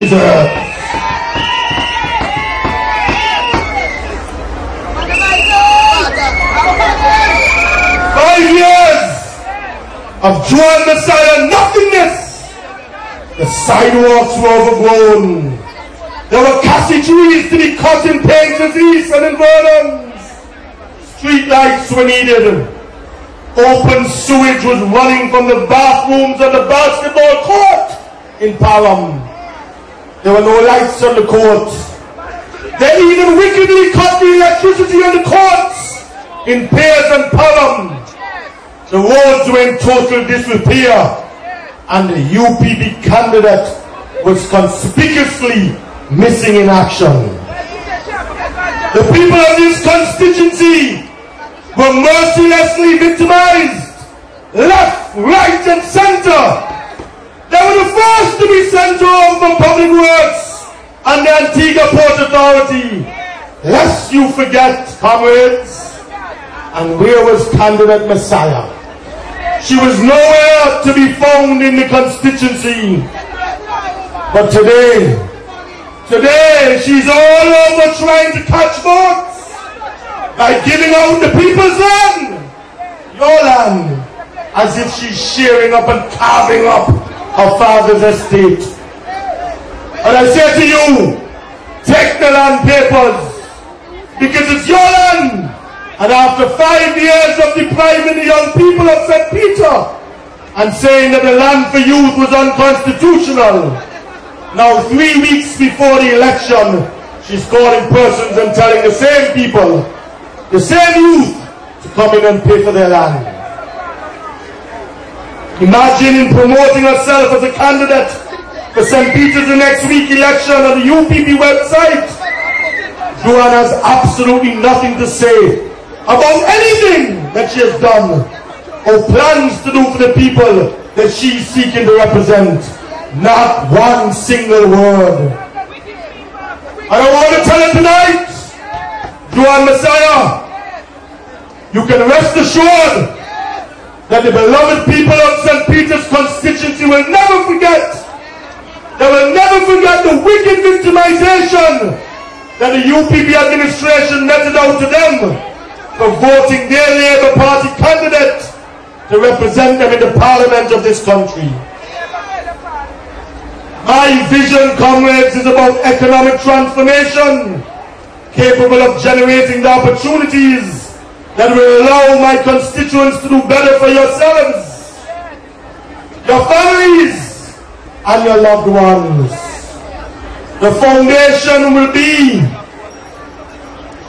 5 years of Joan Messiah nothingness. The sidewalks were overgrown. There were cassie trees to be cut in Painters East and in Vernon's. Street lights were needed. Open sewage was running from the bathrooms of the basketball court in Parham. There were no lights on the court. They even wickedly cut the electricity on the courts in Pears and Parham. The roads were in total disrepair, and the UPB candidate was conspicuously missing in action. The people of this constituency were mercilessly victimized, left, right, and center. They were the first to be sent home from Public Works and the Antigua Port Authority. Lest you forget, comrades. And where was candidate Messiah? She was nowhere to be found in the constituency. But today she's all over trying to catch votes by giving out the people's land, your land, as if she's shearing up and carving up her father's estate. And I say to you, take the land papers, because it's your land. And after 5 years of depriving the young people of St. Peter and saying that the land for youth was unconstitutional, now 3 weeks before the election, she's calling persons and telling the same people, the same youth, to come in and pay for their land. Imagine in promoting herself as a candidate for St. Peter's the next week election on the UPB website. Joanne has absolutely nothing to say about anything that she has done or plans to do for the people that she's seeking to represent. Not one single word. And I want to tell her tonight, Joanne Messiah, you can rest assured that the beloved people of St. Peter's constituency will never forget. They will never forget the wicked victimization that the UPB administration meted out to them for voting their Labour Party candidate to represent them in the Parliament of this country. My vision, comrades, is about economic transformation, capable of generating the opportunities that will allow my constituents to do better for yourselves, your families, and your loved ones. The foundation will be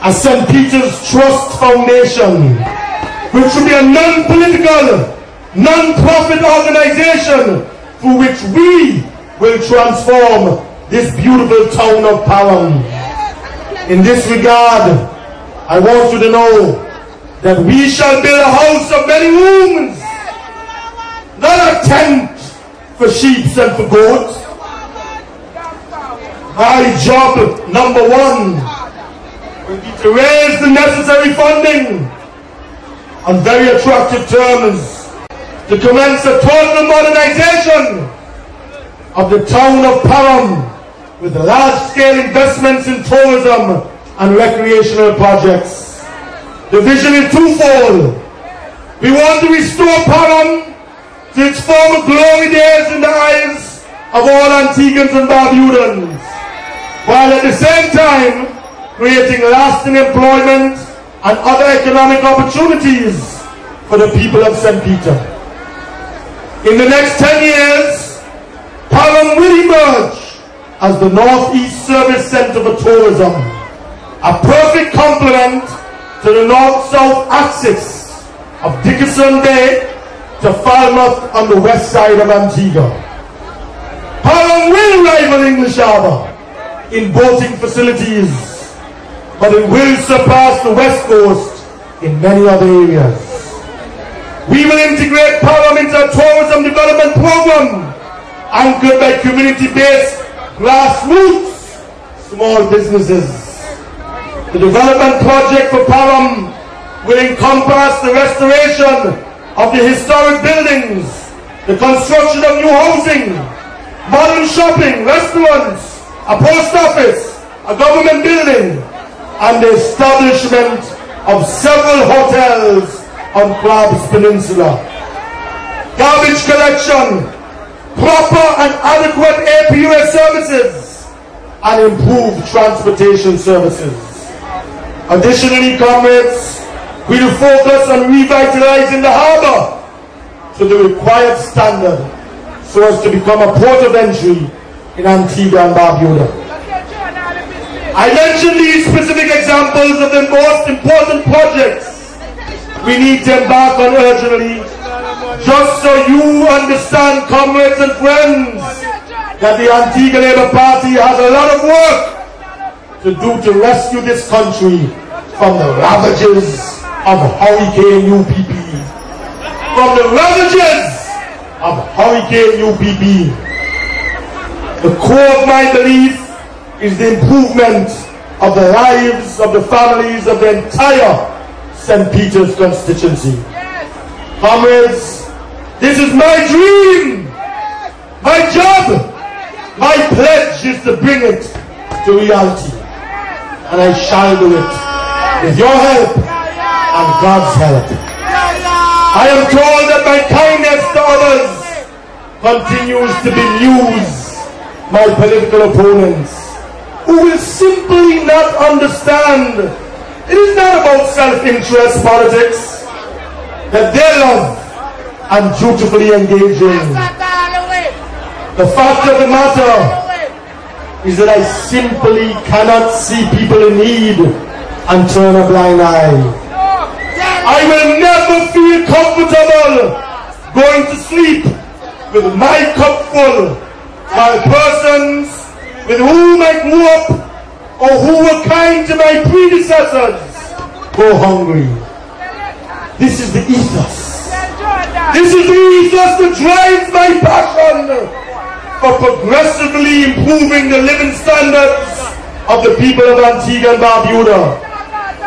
a St. Peter's Trust Foundation, which will be a non-political, non-profit organization through which we will transform this beautiful town of Parham. In this regard, I want you to know that we shall build a house of many rooms, not a tent for sheep and for goats. My job number one will be to raise the necessary funding on very attractive terms to commence a total modernization of the town of Parham with large-scale investments in tourism and recreational projects. The vision is twofold. We want to restore Parham to its former glory days in the eyes of all Antiguans and Barbudans, while at the same time creating lasting employment and other economic opportunities for the people of St. Peter. In the next 10 years, Parham will emerge as the Northeast Service Centre for Tourism, a perfect complement to the north-south axis of Dickinson Bay to Falmouth on the west side of Antigua. Parham will rival English Harbour in boating facilities, but it will surpass the West Coast in many other areas. We will integrate Parham into a tourism development program anchored by community-based grassroots small businesses. The development project for Parham will encompass the restoration of the historic buildings, the construction of new housing, modern shopping, restaurants, a post office, a government building, and the establishment of several hotels on Crabs Peninsula. Garbage collection, proper and adequate APUS services, and improved transportation services. Additionally, comrades, we will focus on revitalizing the harbour to the required standard so as to become a port of entry in Antigua and Barbuda. I mentioned these specific examples of the most important projects we need to embark on urgently, just so you understand, comrades and friends, that the Antigua Labour Party has a lot of work to do to rescue this country from the ravages of Hurricane UPP. From the ravages of Hurricane UPP. The core of my belief is the improvement of the lives of the families of the entire St. Peter's constituency. Comrades, this is my dream, my job, my pledge is to bring it to reality. And I shall do it with your help and God's help. I am told that my kindness to others continues to bemused my political opponents, who will simply not understand it is not about self-interest politics that they love and dutifully engage in. The fact of the matter is that I simply cannot see people in need and turn a blind eye. I will never feel comfortable going to sleep with my cup full while persons with whom I grew up or who were kind to my predecessors go hungry. This is the ethos. This is the ethos that drives my passion for progressively improving the living standards of the people of Antigua and Barbuda,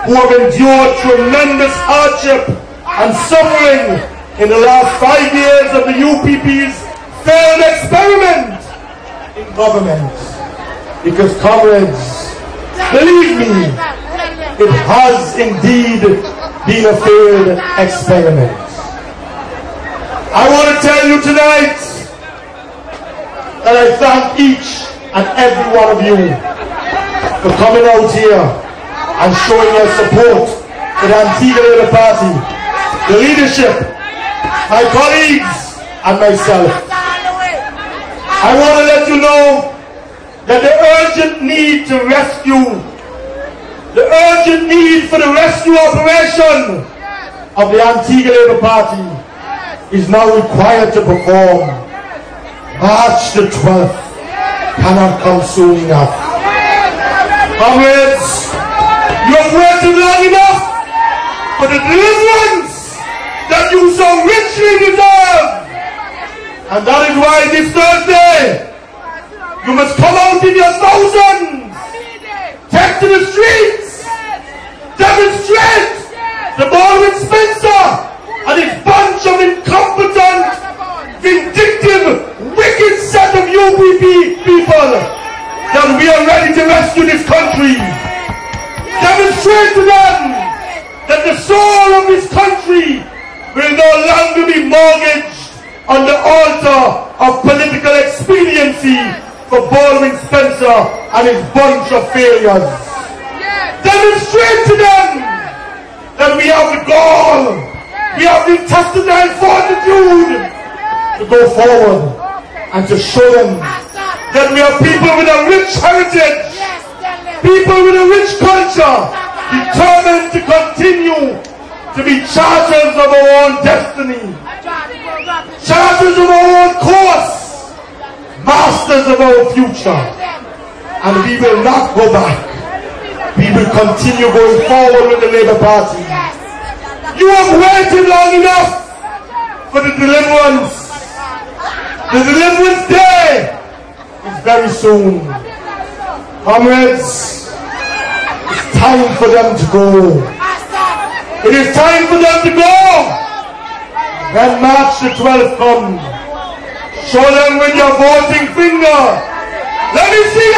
who have endured tremendous hardship and suffering in the last 5 years of the UPP's failed experiment in government. Because, comrades, believe me, it has indeed been a failed experiment. I want to tell you tonight that I thank each and every one of you for coming out here and showing your support to the Antigua Labour Party, the leadership, my colleagues, and myself. I want to let you know that the urgent need to rescue, the urgent need for the rescue operation of the Antigua Labour Party is now required to perform. March the 12th cannot come soon enough. Comrades, you have waited long enough for the deliverance that you so richly deserve. And that is why this Thursday, you must come out in your thousands, take to the streets, demonstrate the Baldwin Spencer and his bunch of incompetent, vindictive, wicked set of UPP people that we are ready to rescue this country. Demonstrate to them that the soul of this country will no longer be mortgaged on the altar of political expediency for Baldwin Spencer and his bunch of failures. Demonstrate to them that we have the gall, we have the intestinal fortitude to go forward and to show them that we are people with a rich heritage, people with a rich culture, determined to continue to be charters of our own destiny, charters of our own course, masters of our future. And we will not go back. We will continue going forward with the Labour Party. You have waited long enough for the deliverance. The deliverance day is very soon. Comrades, it's time for them to go. It is time for them to go. When March the 12th comes, Show them with your voting finger. Let me see you.